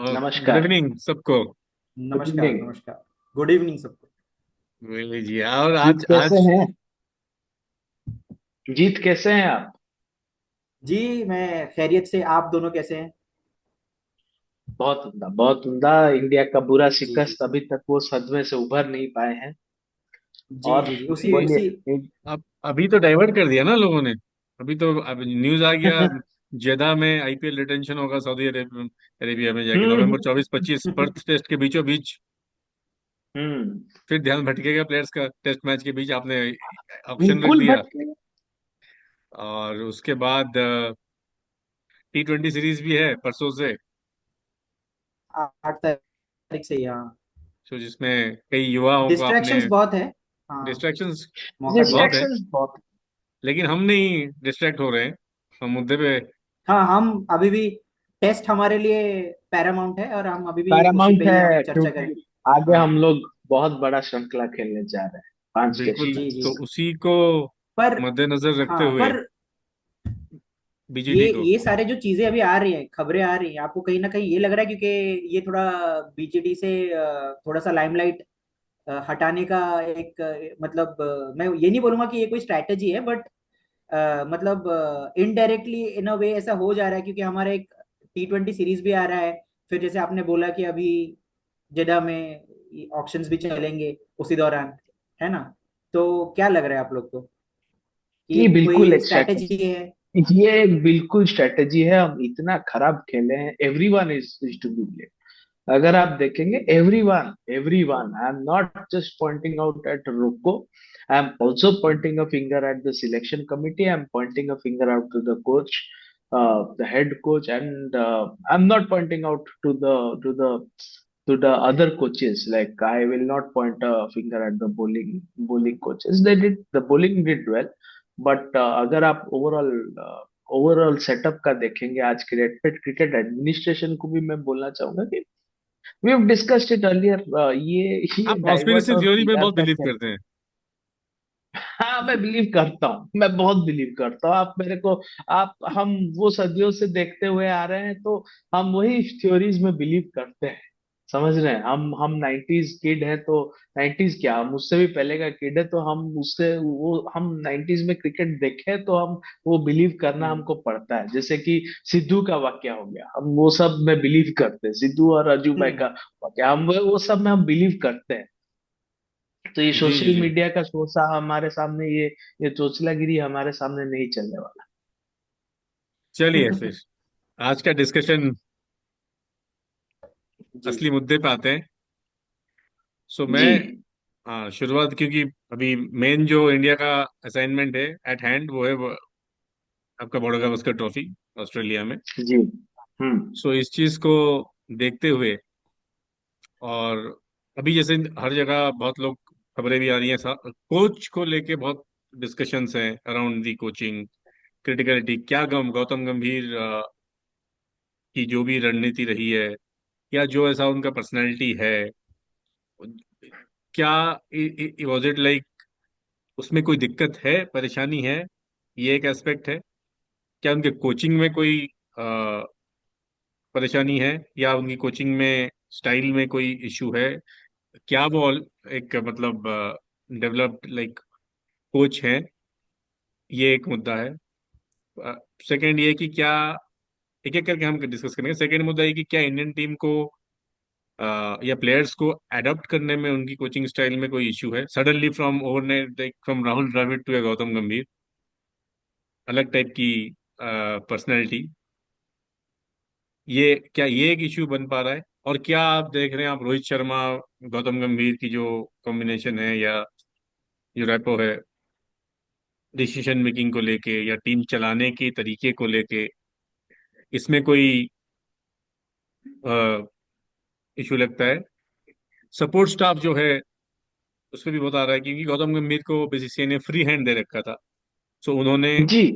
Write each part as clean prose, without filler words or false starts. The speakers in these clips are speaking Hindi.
और गुड नमस्कार। इवनिंग सबको। गुड नमस्कार इवनिंग। नमस्कार। गुड इवनिंग सबको। लीजिए। और जीत आज कैसे आज हैं? जीत कैसे हैं आप? जी मैं खैरियत से, आप दोनों कैसे हैं? बहुत उम्दा, बहुत उम्दा। इंडिया का बुरा जी जी शिकस्त जी अभी तक वो सदमे से उभर नहीं पाए हैं। जी और जी जी उसी अभी उसी बोलिए। अब अभी तो डाइवर्ट कर दिया ना लोगों ने। अभी तो अब न्यूज आ गया। जेदा में आईपीएल रिटेंशन होगा सऊदी अरेबिया में जाके हम्म नवंबर 24-25 पर्थ टेस्ट के बीचों बीच। हम्म। फिर ध्यान भटकेगा प्लेयर्स का टेस्ट मैच के बीच आपने ऑप्शन रख बिल्कुल दिया। भटके। और उसके बाद T20 सीरीज भी है परसों से। 8 तारीख से, यहाँ तो जिसमें कई युवाओं को आपने डिस्ट्रैक्शंस बहुत है। हाँ, डिस्ट्रैक्शंस मौका दिया बहुत है। है। डिस्ट्रैक्शंस बहुत। लेकिन हम नहीं डिस्ट्रैक्ट हो रहे हैं। हम मुद्दे पे। हाँ, हम अभी भी टेस्ट हमारे लिए पैरामाउंट है और हम अभी भी उसी पैरामाउंट पे ही हम है चर्चा क्योंकि करेंगे। आगे हाँ हम लोग बहुत बड़ा श्रृंखला खेलने जा रहे हैं, 5 टेस्ट। बिल्कुल। जी जी तो जी। उसी को पर मद्देनजर रखते हाँ, हुए पर बीजीटी को। ये सारे जो चीजें अभी आ रही हैं, खबरें आ रही हैं, आपको कहीं ना कहीं ये लग रहा है क्योंकि ये थोड़ा बीजेडी से थोड़ा सा लाइमलाइट हटाने का एक मतलब मैं ये नहीं बोलूंगा कि ये कोई स्ट्रैटेजी है, बट मतलब इनडायरेक्टली इन अ वे ऐसा हो जा रहा है क्योंकि हमारा एक T20 सीरीज भी आ रहा है। फिर जैसे आपने बोला कि अभी जेडा में ऑक्शंस भी चलेंगे उसी दौरान, है ना? तो क्या लग रहा है आप लोग को कि ये ये बिल्कुल कोई एक स्ट्रैटेजी स्ट्रैटेजी। है? ये एक बिल्कुल स्ट्रैटेजी है। हम इतना खराब खेले हैं, everyone is to be blame. अगर आप देखेंगे, everyone everyone, I am not just pointing out at Roko, I am also pointing a finger at the selection committee, I am pointing a finger out to the coach, the head coach, and I am not pointing out to the to the other coaches. Like, I will not point a finger at the bowling coaches. They did, the bowling did well, but अगर आप ओवरऑल सेटअप का देखेंगे आज के डेट पे, क्रिकेट एडमिनिस्ट्रेशन को भी मैं बोलना चाहूंगा कि we have discussed it earlier. ये आप डाइवर्ट कॉन्स्पिरेसी और थ्योरी में पीआर बहुत का बिलीव खेल। करते हैं। हाँ, मैं बिलीव करता हूँ, मैं बहुत बिलीव करता हूँ। आप मेरे को, आप हम वो सदियों से देखते हुए आ रहे हैं, तो हम वही थ्योरीज में बिलीव करते हैं। समझ रहे हैं? हम 90s किड हैं, तो 90s क्या, हम उससे भी पहले का किड है, तो हम उससे वो हम 90s में क्रिकेट देखे, तो हम वो बिलीव करना हम्म हमको पड़ता है। जैसे कि सिद्धू का वाक्य हो गया, हम वो सब में बिलीव करते हैं। सिद्धू और अजू भाई का हम्म। वाक्य, हम वो सब में हम बिलीव करते हैं। तो ये जी जी सोशल जी। मीडिया का शोषा हमारे सामने, ये चोचलागिरी हमारे सामने नहीं चलने वाला। चलिए फिर आज का डिस्कशन जी असली मुद्दे पे आते हैं। सो मैं, जी। हाँ शुरुआत, क्योंकि अभी मेन जो इंडिया का असाइनमेंट है एट हैंड वो है आपका बड़ा गावस्कर ट्रॉफी ऑस्ट्रेलिया में। जी। हम्म सो इस चीज को देखते हुए, और अभी जैसे हर जगह बहुत लोग खबरें भी आ रही हैं, कोच को लेके बहुत डिस्कशंस हैं अराउंड दी कोचिंग क्रिटिकलिटी। क्या गौतम गंभीर की जो भी रणनीति रही है, या जो ऐसा उनका पर्सनैलिटी है, क्या वाज इट लाइक उसमें कोई दिक्कत है, परेशानी है? ये एक एस्पेक्ट है। क्या उनके कोचिंग में कोई परेशानी है, या उनकी कोचिंग में स्टाइल में कोई इशू है? क्या वो एक मतलब डेवलप्ड लाइक कोच हैं? ये एक मुद्दा है। सेकंड ये कि क्या, एक एक करके हम डिस्कस करेंगे। सेकंड मुद्दा ये कि क्या इंडियन टीम को या प्लेयर्स को अडॉप्ट करने में उनकी कोचिंग स्टाइल में कोई इशू है suddenly from overnight, like from Rahul Dravid to Gautam Gambhir, अलग टाइप की पर्सनैलिटी। ये एक इशू बन पा रहा है? और क्या आप देख रहे हैं, आप रोहित शर्मा गौतम गंभीर की जो कॉम्बिनेशन है, या जो रैपो है डिसीजन मेकिंग को लेके या टीम चलाने के तरीके को लेके, इसमें कोई इशू लगता है? सपोर्ट स्टाफ जो है उस पर भी बहुत आ रहा है, क्योंकि गौतम गंभीर को बीसीसीआई ने फ्री हैंड दे रखा था। सो उन्होंने जी।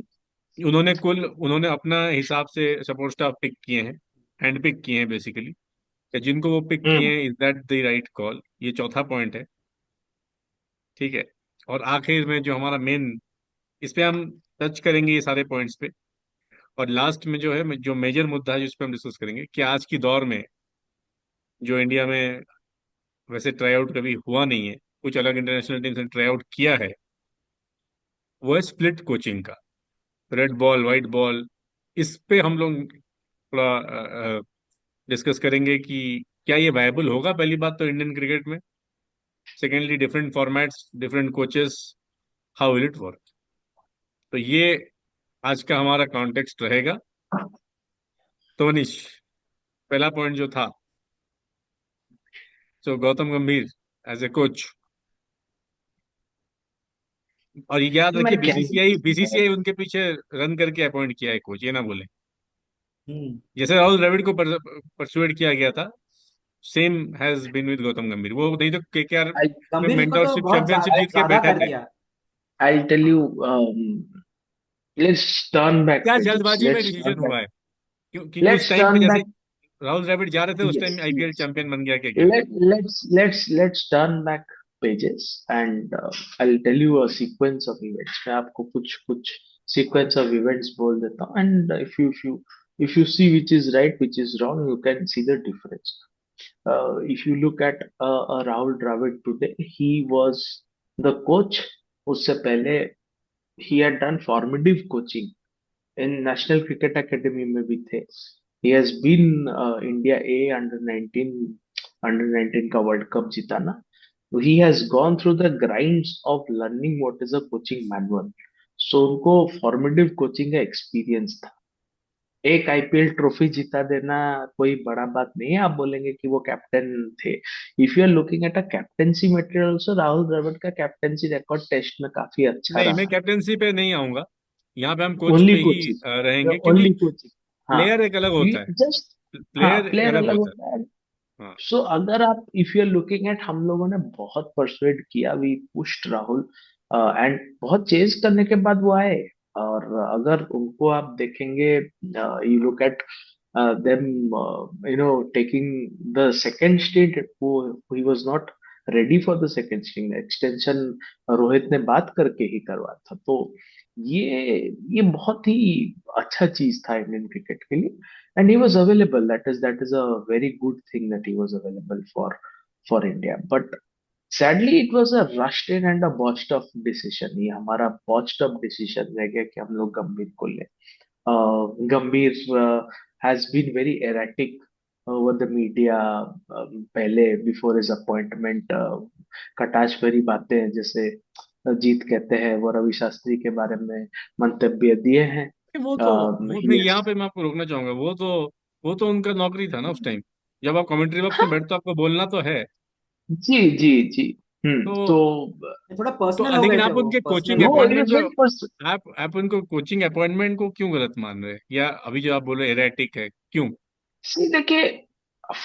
उन्होंने अपना हिसाब से सपोर्ट स्टाफ पिक किए हैं, हैंड पिक किए हैं बेसिकली। जिनको वो पिक किए हम्म हैं, is that the right call? ये चौथा पॉइंट है। ठीक है। और आखिर में जो हमारा मेन, इस पे हम टच करेंगे ये सारे पॉइंट्स पे। और लास्ट में जो है जो मेजर मुद्दा है जिस पे हम डिस्कस करेंगे कि आज की दौर में जो इंडिया में वैसे ट्राई आउट कभी हुआ नहीं है, कुछ अलग इंटरनेशनल टीम से ट्राई आउट किया है, वो है स्प्लिट कोचिंग का। रेड बॉल व्हाइट बॉल, इस पे हम लोग थोड़ा डिस्कस करेंगे कि क्या ये वायबल होगा, पहली बात तो इंडियन क्रिकेट में। Secondly, different formats, different coaches, how will it work. तो ये आज का हमारा कॉन्टेक्स्ट रहेगा। तो मनीष, पहला पॉइंट जो था, तो गौतम गंभीर एज ए कोच। और ये याद मैं रखिए, क्या बीसीसीआई बीसीसीआई उनके पीछे रन करके अपॉइंट किया है कोच, ये ना बोले। हम्म। जैसे राहुल द्रविड़ को परसुएड किया गया था, same has been with Gautam Gambhir. वो नहीं तो केकेआर में गंभीर को तो मेंटरशिप बहुत चैंपियनशिप जीत के ज्यादा बैठा कर है। दिया। I'll tell you, let's turn back क्या pages. जल्दबाजी में Let's डिसीजन turn back. हुआ है? क्योंकि उस Let's टाइम पे turn जैसे back. राहुल द्रविड़ जा रहे थे, उस time Yes, IPL yes. Champion बन गया KKR. Let's turn back pages and I'll tell you a sequence of events. मैं आपको कुछ कुछ sequence of events बोल देता हूँ, and if you see which is right, which is wrong, you can see the difference. If you look at Rahul Dravid today, he was the coach. उससे पहले he had done formative coaching in National Cricket Academy में भी थे. He has been India A under 19 का वर्ल्ड कप जीता ना. He has gone through the grinds of learning what is a coaching manual. So उनको formative coaching का experience था. एक आईपीएल ट्रॉफी जिता देना कोई बड़ा बात नहीं है. आप बोलेंगे कि वो कैप्टन थे. If you are looking at a captaincy material also, Rahul Dravid का कैप्टेंसी रिकॉर्ड टेस्ट में काफी अच्छा नहीं, मैं रहा. कैप्टेंसी पे नहीं आऊंगा, यहाँ पे हम कोच ओनली पे ही कोचिंग, रहेंगे, क्योंकि ओनली कोचिंग. हाँ, प्लेयर एक अलग होता है। जस्ट. हाँ, प्लेयर एक प्लेयर अलग अलग होता होता है. है। हाँ। सो अगर आप, if you are looking at, हम लोगों ने बहुत परसुएड किया, वी पुश्ड राहुल एंड बहुत चेज करने के बाद वो आए. और अगर उनको आप देखेंगे, you look at them, taking the second stint, वो he was not ready for the second stint extension. Rohit ने बात करके ही करवा था. तो ये बहुत ही अच्छा चीज था इंडियन क्रिकेट के लिए. And he was available. That is a very good thing that he was available for India. But sadly, it was a rushed in and a botched up decision. ये हमारा botched up decision रह गया कि हम लोग गंभीर को ले. Gambhir has been very erratic over the media. पहले before his appointment, कटाश भरी बातें जैसे जीत कहते हैं, वो रवि शास्त्री के बारे में मंतव्य दिए हैं. वो तो वो He नहीं, has, यहाँ पे मैं आपको रोकना चाहूंगा। वो तो उनका नौकरी था ना उस टाइम। जब आप कमेंट्री बॉक्स में बैठते हो, आपको बोलना तो है। जी जी जी. तो तो थोड़ा पर्सनल हो गए लेकिन थे, आप वो उनके कोचिंग पर्सनल हो नो, गए इट थे। अपॉइंटमेंट वाज को, वेरी पर्सनल. आप उनको कोचिंग अपॉइंटमेंट को क्यों गलत मान रहे हैं, या अभी जो आप बोल रहे एरेटिक है, क्यों? सी देखिए,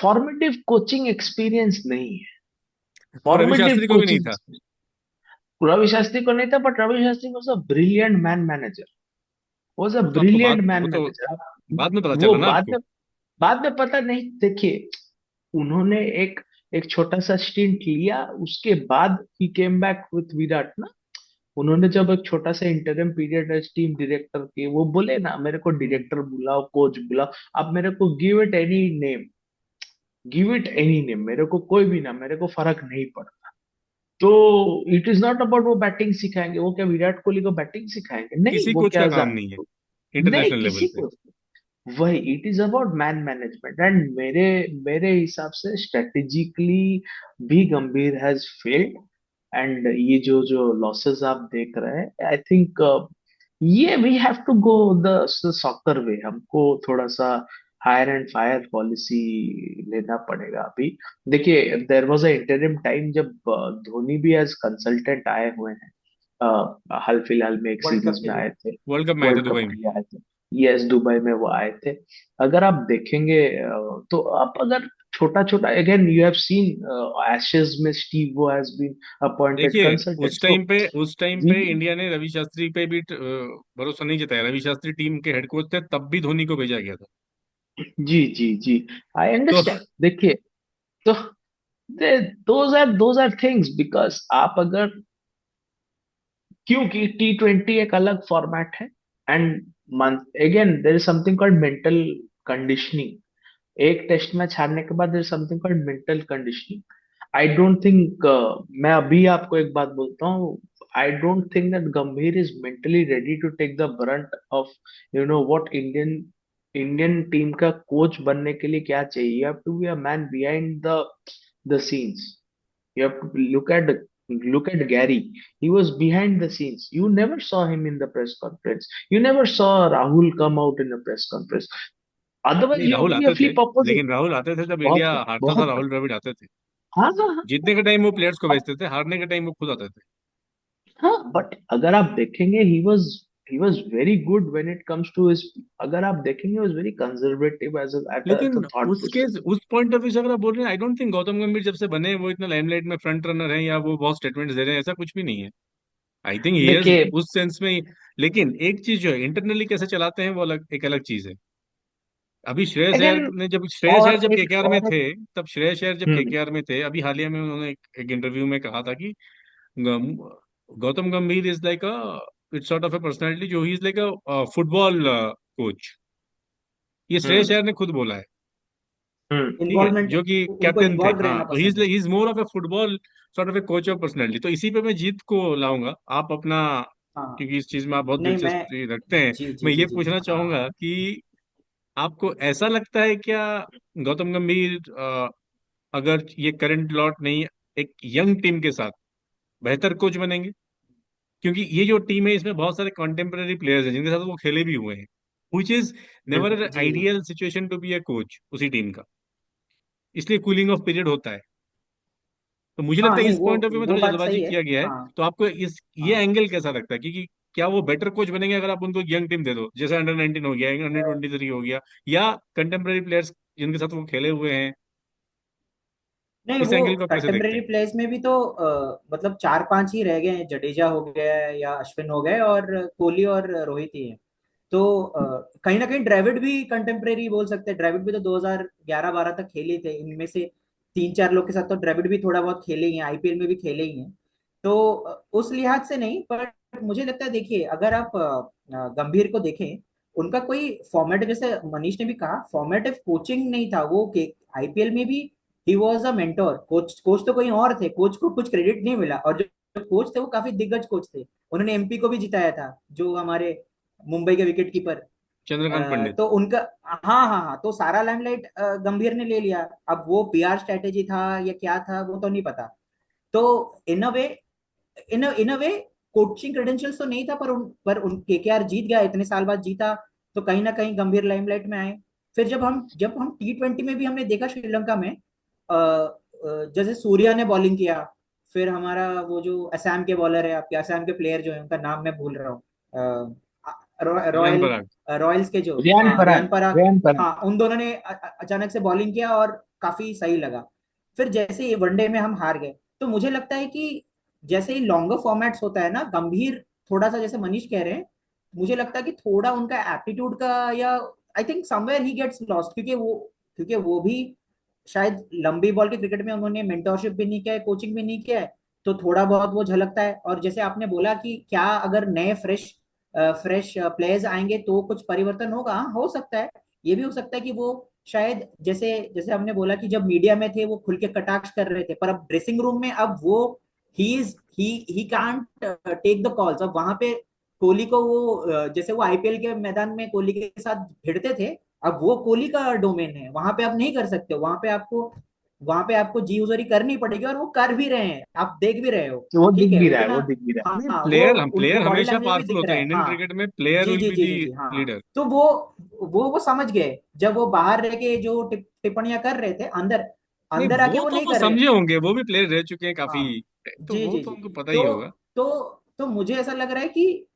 फॉर्मेटिव कोचिंग एक्सपीरियंस नहीं है. वो रवि फॉर्मेटिव शास्त्री को भी नहीं कोचिंग था। रवि शास्त्री को नहीं था, but Ravi Shastri was a brilliant man manager. Was a brilliant man वो तो मैनेजर. बाद में पता वो चला ना आपको। बाद में पता नहीं. देखिए, उन्होंने एक एक छोटा सा स्टिंट लिया, उसके बाद ही केम बैक विथ विराट ना. उन्होंने जब एक छोटा सा interim period as team director के, वो बोले ना, मेरे को हम्म। डायरेक्टर बुलाओ, कोच बुलाओ, आप मेरे को give it any name, give it any name, मेरे को कोई भी ना, मेरे को फर्क नहीं पड़ता. तो इट इज नॉट अबाउट वो बैटिंग सिखाएंगे. वो क्या विराट कोहली को बैटिंग सिखाएंगे? नहीं. किसी वो कोच का क्या काम नहीं है नहीं, इंटरनेशनल लेवल किसी पे। को. वही, it is about man management. And मेरे मेरे हिसाब से स्ट्रेटेजिकली भी गंभीर हैज फेल्ड. एंड ये जो जो लॉसेस आप देख रहे हैं, आई थिंक ये we have to go the soccer way. हमको थोड़ा सा हायर एंड फायर पॉलिसी लेना पड़ेगा अभी. देखिए, there was a interim time जब धोनी भी एज कंसल्टेंट आए हुए हैं. हाल फिलहाल में एक वर्ल्ड कप सीरीज के में लिए। आए थे. वर्ल्ड कप में आए थे वर्ल्ड कप दुबई में। के लिए आए थे. यस, दुबई में वो आए थे. अगर आप देखेंगे, तो आप अगर छोटा छोटा, again you have seen Ashes में स्टीव वो हैज बीन अपॉइंटेड देखिए, कंसल्टेंट. उस सो टाइम पे उस टाइम जी पे इंडिया ने रवि शास्त्री पे भी भरोसा नहीं जताया। रवि शास्त्री टीम के हेड कोच थे, तब भी धोनी को भेजा गया था। जी जी जी. आई तो अंडरस्टैंड. देखिए, तो दोज आर थिंग्स, बिकॉज आप अगर, क्योंकि T20 एक अलग फॉर्मेट है. And again there is something called mental conditioning. एक टेस्ट मैच हारने के बाद there something called mental conditioning. I don't think, मैं अभी आपको एक बात बोलता हूँ, I don't think that Gambhir is mentally ready to take the brunt of what Indian Indian team का कोच बनने के लिए क्या चाहिए। You have to be a man behind the scenes. You have to look at Gary. He was behind the scenes. You never saw him in the press conference. You never saw Rahul come out in the press conference. Otherwise, नहीं, he राहुल would be आते थे, a flip opposite. लेकिन राहुल आते थे जब इंडिया बहुत हारता था, बहुत राहुल द्रविड़ आते थे। हाँ हाँ हाँ। जीतने के टाइम वो प्लेयर्स को भेजते थे, हारने के टाइम वो खुद आते थे। हाँ, बट अगर आप देखेंगे, he was very good when it comes to his, अगर आप देखेंगे, he was very conservative as a लेकिन thought उसके process. उस पॉइंट ऑफ व्यू से अगर आप बोल रहे हैं, आई डोंट थिंक गौतम गंभीर जब से बने वो इतना लाइमलाइट में फ्रंट रनर है, या वो बहुत स्टेटमेंट्स दे रहे हैं, ऐसा कुछ भी नहीं है। आई थिंक ही हैज देखिए, उस सेंस में लेकिन एक चीज जो है, इंटरनली कैसे चलाते हैं वो अलग, एक अलग चीज है। अभी अगेन, श्रेयस अय्यर जब केकेआर में और थे, तब श्रेयस अय्यर जब हम्म केकेआर में थे, अभी हालिया में उन्होंने एक इंटरव्यू में कहा था कि Gautam Gambhir is like a, it's sort of a personality, जो he is like a football coach. ये श्रेयस हम्म अय्यर ने खुद बोला है। हम्म ठीक है, इन्वॉल्वमेंट, जो कि उनको कैप्टन थे। इन्वॉल्व हाँ, रहना तो ही पसंद है। Is more of A football sort of A coach of personality. तो इसी पे मैं जीत को लाऊंगा, आप अपना, हाँ, क्योंकि इस चीज में आप बहुत नहीं मैं, दिलचस्पी रखते हैं। जी जी मैं जी ये जी, पूछना चाहूंगा हाँ। कि आपको ऐसा लगता है क्या, गौतम गंभीर अगर ये करंट लॉट नहीं, एक यंग टीम के साथ बेहतर कोच बनेंगे? क्योंकि ये जो टीम है, इसमें बहुत सारे कंटेम्प्रेरी प्लेयर्स हैं जिनके साथ वो खेले भी हुए हैं, विच इज नेवर जी। Ideal situation to be a coach उसी टीम का। इसलिए कूलिंग ऑफ पीरियड होता है। तो मुझे हाँ लगता है नहीं, इस पॉइंट ऑफ व्यू में वो थोड़ा बात जल्दबाजी सही है। किया गया है। हाँ तो आपको इस ये हाँ। एंगल कैसा लगता है कि क्या वो बेटर कोच बनेंगे अगर आप उनको यंग टीम दे दो, जैसे अंडर 19 हो गया, अंडर 23 हो गया, या कंटेम्प्रेरी प्लेयर्स जिनके साथ वो खेले हुए हैं? नहीं, इस वो एंगल को आप कैसे देखते कंटेम्प्रेरी हैं? प्लेयर्स में भी तो मतलब चार पांच ही रह गए हैं, जडेजा हो गया है या अश्विन हो गए, और कोहली और रोहित ही है। तो कहीं ना कहीं द्रविड़ भी कंटेम्प्रेरी बोल सकते हैं। द्रविड़ भी तो 2011-12 तक खेले थे, इनमें से तीन चार लोग के साथ तो द्रविड़ भी थोड़ा बहुत खेले ही हैं, आईपीएल में भी खेले ही हैं। तो उस लिहाज से नहीं, पर मुझे लगता है, देखिए अगर आप गंभीर को देखें, उनका कोई फॉर्मेट, जैसे मनीष ने भी कहा, फॉर्मेटिव कोचिंग नहीं था वो। आईपीएल में भी he was a mentor. Coach तो कोई और थे, कोच को कुछ क्रेडिट नहीं मिला, और जो कोच थे वो काफी दिग्गज कोच थे। उन्होंने एमपी को भी जिताया था, जो हमारे मुंबई के विकेट कीपर। चंद्रकांत पंडित। तो उनका, हाँ हाँ हाँ, तो सारा लाइमलाइट गंभीर ने ले लिया। अब वो पीआर स्ट्रेटेजी था या क्या था वो तो नहीं पता। तो इन अ वे, इन अ वे कोचिंग क्रेडेंशियल्स तो नहीं था, पर उन केकेआर जीत गया, इतने साल बाद जीता। तो कहीं ना कहीं गंभीर लाइमलाइट में आए। फिर जब हम T20 में भी हमने देखा श्रीलंका में, जैसे सूर्या ने बॉलिंग किया, फिर हमारा वो जो असम के बॉलर है, आपके असम के प्लेयर जो है, उनका नाम मैं भूल रहा हूँ, रियान रॉयल पराग। रॉयल्स के जो, रियान हाँ, पराग, रियान पराग। रियान पराग। हाँ, उन दोनों ने अचानक से बॉलिंग किया और काफी सही लगा। फिर जैसे ये वनडे में हम हार गए। तो मुझे लगता है कि जैसे ही लॉन्गर फॉर्मेट्स होता है ना, गंभीर थोड़ा सा, जैसे मनीष कह रहे हैं, मुझे लगता है कि थोड़ा उनका एप्टीट्यूड का, या I think somewhere he gets lost, क्योंकि वो भी शायद लंबी बॉल के क्रिकेट में उन्होंने मेंटोरशिप भी नहीं किया है, कोचिंग भी नहीं किया है। तो थोड़ा बहुत वो झलकता है। और जैसे आपने बोला कि क्या अगर नए फ्रेश फ्रेश प्लेयर्स आएंगे तो कुछ परिवर्तन होगा, हाँ, हो सकता है। ये भी हो सकता है कि वो शायद, जैसे जैसे हमने बोला कि जब मीडिया में थे वो खुल के कटाक्ष कर रहे थे, पर अब ड्रेसिंग रूम में, अब वो he can't take the calls. अब वहां पे कोहली को वो जैसे वो आईपीएल के मैदान में कोहली के साथ भिड़ते थे, अब वो कोहली का डोमेन है, वहां पे आप नहीं कर सकते हो। वहां पे आपको जी उजरी करनी पड़ेगी, और वो कर भी रहे हैं, आप देख भी रहे हो। तो वो ठीक दिख है, भी रहा है, उतना, वो दिख भी रहा हाँ नहीं, हाँ, वो प्लेयर हम उनको प्लेयर बॉडी हमेशा लैंग्वेज भी पावरफुल दिख होते रहा हैं है। इंडियन हाँ, क्रिकेट में, प्लेयर जी विल जी बी जी दी जी जी, हाँ। लीडर। तो वो समझ गए, जब वो बाहर रह के जो टिप्पणियां कर रहे थे, अंदर नहीं, अंदर आके वो वो तो नहीं वो कर रहे। समझे होंगे, वो भी प्लेयर रह चुके हैं काफी। हाँ, तो जी वो जी तो जी। उनको पता ही तो होगा। तो तो मुझे ऐसा लग रहा है कि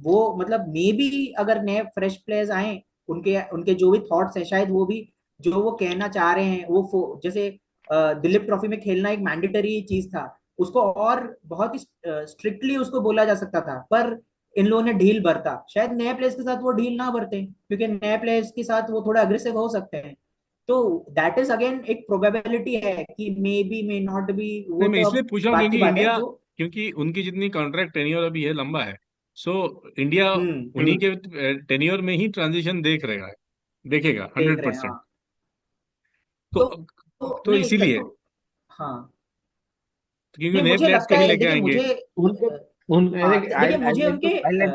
वो मतलब मे बी अगर नए फ्रेश प्लेयर्स आए, उनके उनके जो भी थॉट्स हैं, शायद वो भी जो वो कहना चाह रहे हैं, जैसे दिलीप ट्रॉफी में खेलना एक मैंडेटरी चीज था, उसको और बहुत ही स्ट्रिक्टली उसको बोला जा सकता था, पर इन लोगों ने ढील बरता। शायद नए प्लेयर्स के साथ वो ढील ना बरते, क्योंकि नए प्लेयर्स के साथ वो थोड़ा अग्रेसिव हो सकते हैं। तो दैट इज अगेन एक प्रोबेबिलिटी है कि may be may not be, नहीं, वो मैं तो इसलिए अब पूछ रहा हूँ बात की क्योंकि बात है इंडिया, जो। क्योंकि उनकी जितनी कॉन्ट्रैक्ट टेन्योर अभी है, लंबा है। सो इंडिया हम्म, उन्हीं के टेन्योर में ही ट्रांजिशन देखेगा देख रहे हैं, 100%। हाँ। तो, तो नहीं इसीलिए, तो हाँ, क्योंकि नहीं नए मुझे प्लेयर्स लगता कहीं है, लेके देखिए आएंगे। मुझे उनको उन हाँ देखिए आई मुझे लाइक उनके टू आई लाइक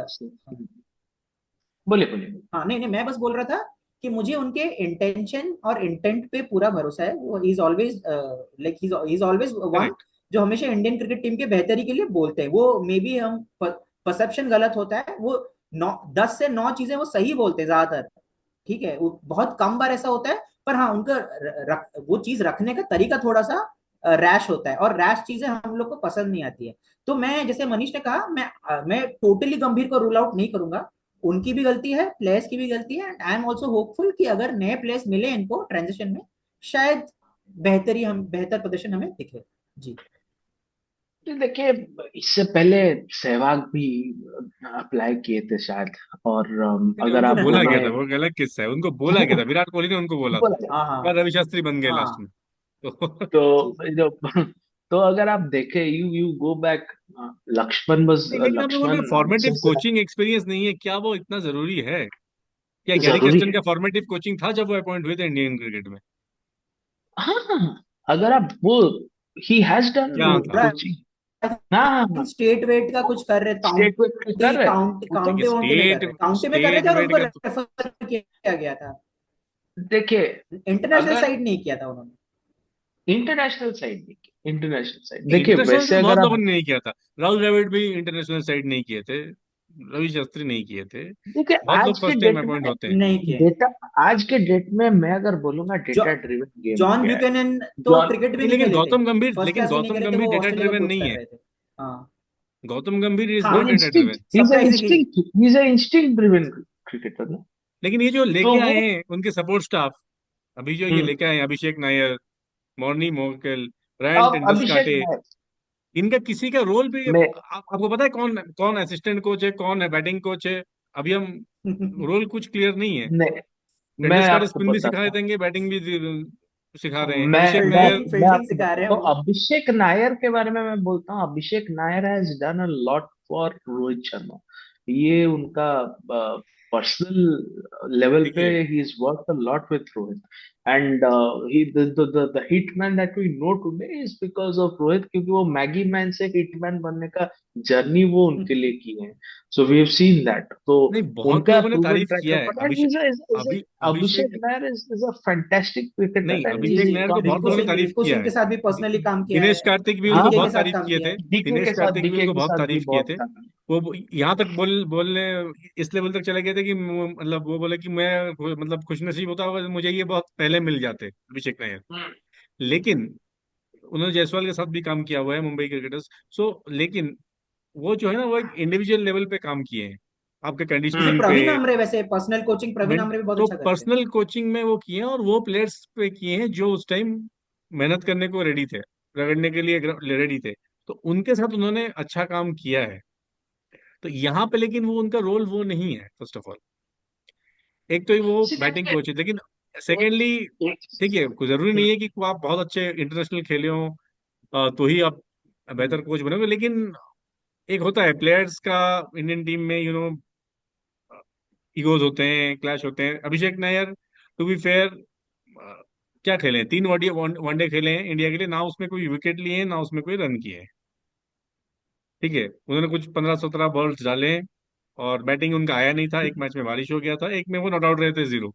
बोले बोले। हाँ नहीं नहीं, मैं बस बोल रहा था कि मुझे उनके इंटेंशन और इंटेंट पे पूरा भरोसा है। वो is always like he is always one correct. जो हमेशा इंडियन क्रिकेट टीम के बेहतरी के लिए बोलते हैं। वो मे बी हम परसेप्शन गलत होता है, वो 10 से 9 चीजें वो सही बोलते हैं ज्यादातर, ठीक है। वो बहुत कम बार ऐसा होता है, पर हाँ उनका वो चीज रखने का तरीका थोड़ा सा रैश होता है, और रैश चीजें हम लोग को पसंद नहीं आती है। तो मैं, जैसे मनीष ने कहा, मैं टोटली गंभीर को रूल आउट नहीं करूंगा। उनकी भी गलती है, प्लेयर्स की भी गलती है, and I am also hopeful कि अगर नए प्लेयर्स मिले इनको ट्रांजिशन में, शायद बेहतर प्रदर्शन हमें दिखे। जी। तो देखिए, इससे पहले सहवाग भी अप्लाई किए थे शायद। और नहीं, अगर उनको आप बोला गया बोले था, वो अलग किस्सा है, उनको बोला गया था, विराट कोहली ने उनको बोला था। बोला हाँ हाँ पर रवि शास्त्री बन गए लास्ट हाँ। में। तो तो जी। जो तो अगर आप देखें, यू गो बैक, लक्ष्मण बस नहीं, लेकिन हम लोगों का लक्ष्मण फॉर्मेटिव जैसे कोचिंग एक्सपीरियंस नहीं है क्या, वो इतना जरूरी है क्या? गैरी जरूरी क्रिस्टन है। का फॉर्मेटिव कोचिंग था जब वो अपॉइंट हुए थे इंडियन क्रिकेट में? हाँ हाँ हाँ, अगर आप वो ही हैज डन क्या था? पूरा कोचिंग। हाँ हाँ हाँ, स्टेट वेट का कुछ कर रहे, स्टेट में कर रहे थे वो तो। काउंटी देखिए, वाउंटी में कर रहे, काउंटी में कर रहे थे, स्टेट और वेट उनको का तो, रेफर किया गया था। देखिए, इंटरनेशनल अगर साइड नहीं किया था उन्होंने। इंटरनेशनल साइड देखिए, इंटरनेशनल साइड देखिए, इंटरनेशनल वैसे तो बहुत अगर लोगों आप ने नहीं किया था। राहुल द्रविड़ भी इंटरनेशनल साइड नहीं किए थे, रवि शास्त्री नहीं किए थे। देखिए, बहुत लोग आज के फर्स्ट टाइम डेट अपॉइंट में होते हैं। नहीं किए। डेटा, आज के डेट में मैं अगर बोलूंगा जॉ, डेटा ड्रिवन गेम हो जॉन गया है। ब्यूकेनन तो जॉन क्रिकेट भी नहीं, नहीं लेकिन खेले थे, गौतम गंभीर, फर्स्ट क्लास भी नहीं गौतम खेले थे, गंभीर वो डेटा ऑस्ट्रेलिया को ड्रिवन कोच नहीं कर है। रहे थे। हाँ गौतम गंभीर इज हाँ, not data driven. Surprisingly. Instinct he is driven cricketer ना। लेकिन ये जो तो लेके वो आए हैं उनके सपोर्ट स्टाफ, अभी जो ये हम्म, लेके आए हैं, अभिषेक नायर, मॉर्नी मोर्केल, ब्रायन अब अभिषेक टेंडुलस्काटे, नायर इनका किसी का रोल भी में आपको पता है कौन कौन असिस्टेंट कोच है, कौन है बैटिंग कोच है? अभी हम रोल कुछ क्लियर नहीं है। मैं मैं टेंडुलस्काटे आपको स्पिन भी सिखा बताता हूँ। देंगे, बैटिंग भी सिखा रहे हैं। मैं अभिषेक मैं नायर, मैं फील्डिंग आपको सिखा रहे हैं बताता वो हूँ, लोग। अभिषेक नायर के बारे में मैं बोलता हूँ। Abhishek Nayar has done a lot for Rohit Sharma. ये उनका पर्सनल लेवल पे देखिए, he is worked a lot with Rohit. And he the hitman that we know today is because of Rohit, क्योंकि वो मैगी मैन से हिटमैन बनने का जर्नी वो उनके लिए की है। So we have seen that. तो नहीं बहुत उनका लोगों ने प्रूवन तारीफ ट्रैक किया है record, and Abhishek. Abhishek Abhishek, Nair is a fantastic cricketer, नहीं, and जी अभिषेक जी, he's नायर को come बहुत रिंकू लोगों ने सिंह, तारीफ रिंकू किया सिंह है। के साथ भी पर्सनली काम किया दिनेश है, कार्तिक भी उनको हाँ डीके के बहुत साथ तारीफ काम किए किया थे। है। डीके के दिनेश साथ, कार्तिक भी डीके उनको के बहुत साथ भी तारीफ किए बहुत थे। काम है। वो यहाँ तक बोलने इस लेवल तक चले गए थे कि मतलब वो बोले कि मैं मतलब खुशनसीब होता होगा मुझे ये बहुत पहले मिल जाते, अभिषेक नायर। लेकिन उन्होंने जायसवाल के साथ भी काम किया हुआ है, मुंबई क्रिकेटर्स। सो लेकिन वो जो है ना, वो एक इंडिविजुअल लेवल पे काम किए हैं, आपके जैसे कंडीशनिंग पे। प्रवीण आमरे, वैसे पर्सनल कोचिंग प्रवीण आमरे भी बहुत तो अच्छा करते हैं। पर्सनल कोचिंग में वो किए हैं, और वो प्लेयर्स पे किए हैं जो उस टाइम मेहनत करने को रेडी थे, रगड़ने के लिए रेडी थे। तो उनके साथ उन्होंने अच्छा काम किया है। तो यहाँ पे लेकिन वो उनका रोल वो नहीं है, फर्स्ट ऑफ ऑल। एक तो वो See, बैटिंग देखिए, कोच है, लेकिन एक सेकेंडली, एक ठीक है, कोई जरूरी नहीं है कि आप बहुत अच्छे इंटरनेशनल खेले हो तो ही आप बेहतर कोच बनोगे। लेकिन एक होता है प्लेयर्स का, इंडियन टीम में ईगोज होते हैं, क्लैश होते हैं। अभिषेक नायर, टू बी फेयर, क्या खेले हैं, 3 वनडे खेले हैं इंडिया के लिए, ना उसमें कोई विकेट लिए हैं, ना उसमें कोई रन किए हैं। ठीक है, उन्होंने कुछ 15-17 बॉल्स डाले हैं, और बैटिंग उनका आया नहीं था। एक मैच में बारिश हो गया था, एक में वो नॉट आउट रहे थे 0।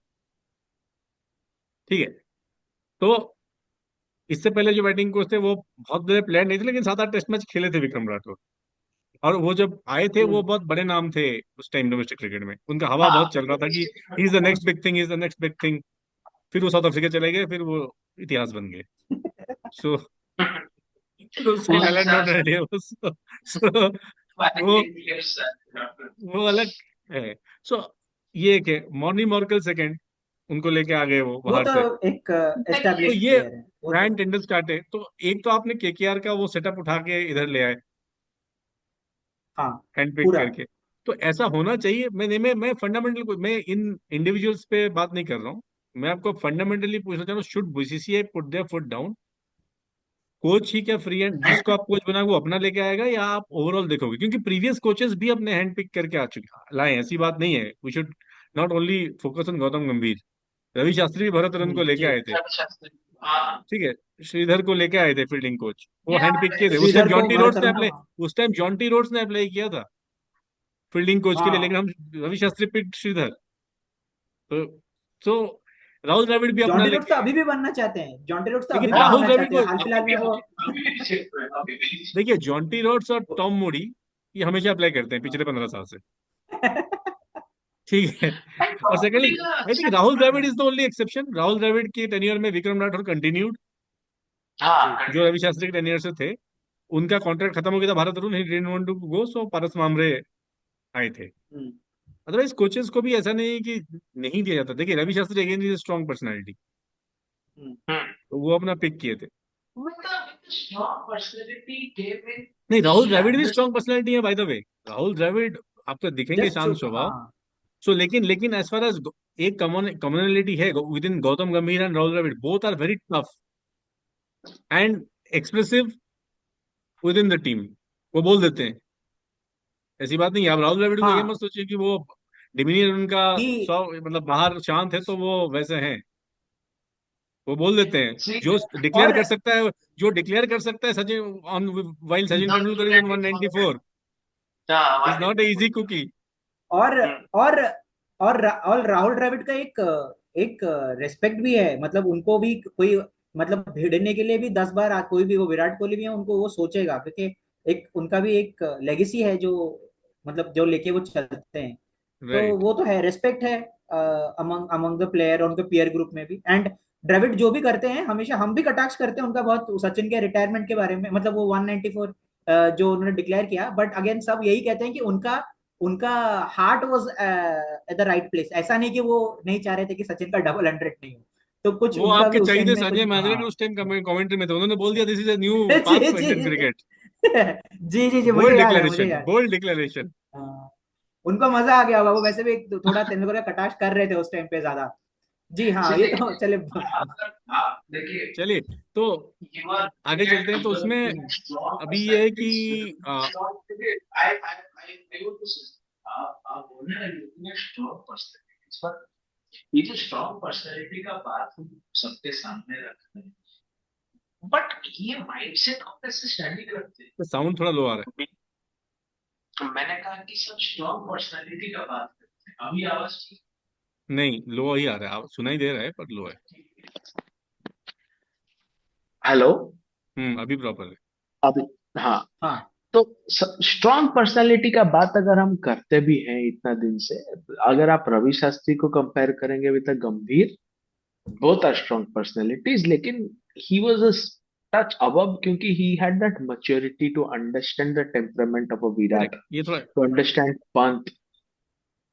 ठीक है, तो इससे पहले जो बैटिंग कोच थे वो बहुत बड़े प्लेयर नहीं थे, लेकिन 7-8 टेस्ट मैच खेले थे विक्रम राठौर। और वो जब आए थे वो बहुत बड़े नाम थे उस टाइम डोमेस्टिक क्रिकेट में, उनका हवा हाँ, बहुत चल रहा था कि he is the next big thing, is the next big thing. फिर वो साउथ अफ्रीका चले गए, फिर वो इतिहास बन गए। सो उसके उस टैलेंट हिसाब नॉट से रेडी है। सो वो वो अलग है। सो ये एक है, मॉर्नी मॉर्कल सेकंड, उनको लेके आ गए वो वो बाहर तो से। एक तो एस्टेब्लिश्ड ये प्लेयर है वो तो। ब्रायन टेंडुलस्कार्टे, तो एक तो आपने केकेआर का वो सेटअप उठा के इधर ले आए, हाँ हैंड पिक पूरा। करके। तो ऐसा होना चाहिए। मैं फंडामेंटल, मैं इन इंडिविजुअल्स पे बात नहीं कर रहा हूँ। मैं आपको फंडामेंटली पूछना चाह रहा हूँ, should BCCI put their foot down? Coach ही क्या फ्री हैंड, जिसको आप कोच बना वो अपना लेके आएगा, या आप ओवरऑल देखोगे? क्योंकि प्रीवियस कोचेस भी अपने हैंड पिक करके आ चुके लाए हैं, ऐसी बात नहीं है। We should not only focus on Gautam Gambhir. Ravi Shastri भी भरत रन को लेके जी। आए थे। हाँ, ठीक है, श्रीधर को लेके आए थे फील्डिंग कोच, वो हैंड पिक किए थे उस टाइम, श्रीधर को भरत अरुणा, हाँ। उस टाइम जॉन्टी रोड्स ने अप्लाई किया था फील्डिंग कोच के लिए, लेकिन हाँ, हम रवि शास्त्री पिक श्रीधर। तो तो राहुल द्रविड़ भी अपना जॉन्टी रोड्स तो लेके, अभी भी बनना चाहते हैं, जॉन्टी रोड्स तो अभी लेकिन भी राहुल बनना द्रविड़ चाहते को, हैं, हाल फिलहाल में वो देखिए जॉन्टी रोड्स और टॉम मूडी ये हमेशा अप्लाई करते हैं पिछले 15 साल से, ठीक है। और secondly I think Rahul Dravid is the only exception, Rahul Dravid के टेन्योर में विक्रम राठौर कंटिन्यूड, जी। जो रवि शास्त्री के टेन्योर से थे। उनका कॉन्ट्रैक्ट खत्म हो गया था Bharat Arun, he didn't want to go, so Paras Mhambrey आए थे। हम्म, अदरवाइज कोचेस को भी ऐसा नहीं है कि नहीं दिया जाता। देखिए Ravi Shastri again is strong personality, hmm. तो वो अपना पिक किए थे। strong personality came in. नहीं, राहुल He द्रविड़ भी understood. स्ट्रॉन्ग पर्सनैलिटी है by the way. Rahul Dravid आपको दिखेंगे जस्ट शांत स्वभाव, हाँ। सो लेकिन लेकिन एज फार एज एक कॉमनलिटी है within Gautam Gambhir and Rahul Dravid, both are very tough and expressive within the team, वो बोल देते हैं। ऐसी बात नहीं है, आप राहुल द्रविड़ को ये हाँ मत सोचिए कि वो डिमीनियर उनका कि सौ मतलब बाहर शांत है तो वो वैसे हैं, वो बोल देते हैं। See, जो डिक्लेयर और कर सकता है, जो डिक्लेयर कर सकता है Sachin on while Sachin without Tendulkar is on looking at 194, हाँ, is not a easy cookie. और हम्म, और और राहुल द्रविड़ का एक एक रेस्पेक्ट भी है, मतलब उनको भी कोई, मतलब भिड़ने के लिए भी 10 बार कोई भी, वो विराट कोहली भी है, उनको वो सोचेगा, क्योंकि एक उनका भी एक लेगेसी है जो, मतलब जो लेके वो चलते हैं। तो राइट। वो तो है, रेस्पेक्ट है अमंग अमंग द प्लेयर और उनके पीयर ग्रुप में भी। एंड द्रविड़ जो भी करते हैं, हमेशा हम भी कटाक्ष करते हैं उनका बहुत, सचिन के रिटायरमेंट के बारे में, मतलब वो 194 जो उन्होंने डिक्लेयर किया, बट अगेन सब यही कहते हैं कि उनका उनका heart was at the right place, ऐसा नहीं कि वो नहीं चाह रहे थे कि सचिन का डबल 100 नहीं हो, तो कुछ वो उनका भी आपके उस चाहिए एंड थे में संजय कुछ, मांजरेकर हाँ। उस टाइम कमेंट्री में थे, उन्होंने बोल दिया दिस इज अ न्यू जी पाथ फॉर जी इंडियन क्रिकेट। जी जी जी, मुझे बोल्ड याद है, मुझे डिक्लेरेशन, याद है। Bold declaration. हाँ, उनको मजा आ गया होगा, वो वैसे भी थोड़ा तेंदुलकर का कटाक्ष कर रहे थे उस टाइम पे ज्यादा। जी हाँ, see, ये तो देखिए चले। आप देखिए चलिए, तो you are आगे looking at चलते हैं। तो उसमें strong अभी ये है कि personalities. आ, Strong, देखिए, I want to say, आप बोल रहे हैं looking at strong personalities, पर ये जो strong personality का बात हम सबके सामने रखते हैं, बट ये माइंडसेट को कैसे स्टडी करते साउंड थोड़ा लो आ रहा हैं? मैंने कहा कि सब स्ट्रॉन्ग पर्सनालिटी का बात करते हैं, अभी आवाज ठीक है। नहीं, लो ही आ रहा है, सुनाई दे रहा है पर लो है। है? हेलो, अभी प्रॉपर है। अभी, हाँ। हाँ तो स्ट्रॉन्ग पर्सनालिटी का बात अगर हम करते भी हैं इतना दिन से, अगर आप रवि शास्त्री को कंपेयर करेंगे विद गंभीर, बोथ आर स्ट्रॉन्ग पर्सनालिटीज, लेकिन he was a touch above, क्योंकि he had that maturity to understand the temperament of a correct, Virat, ये थोड़ा टू अंडरस्टैंड पंत।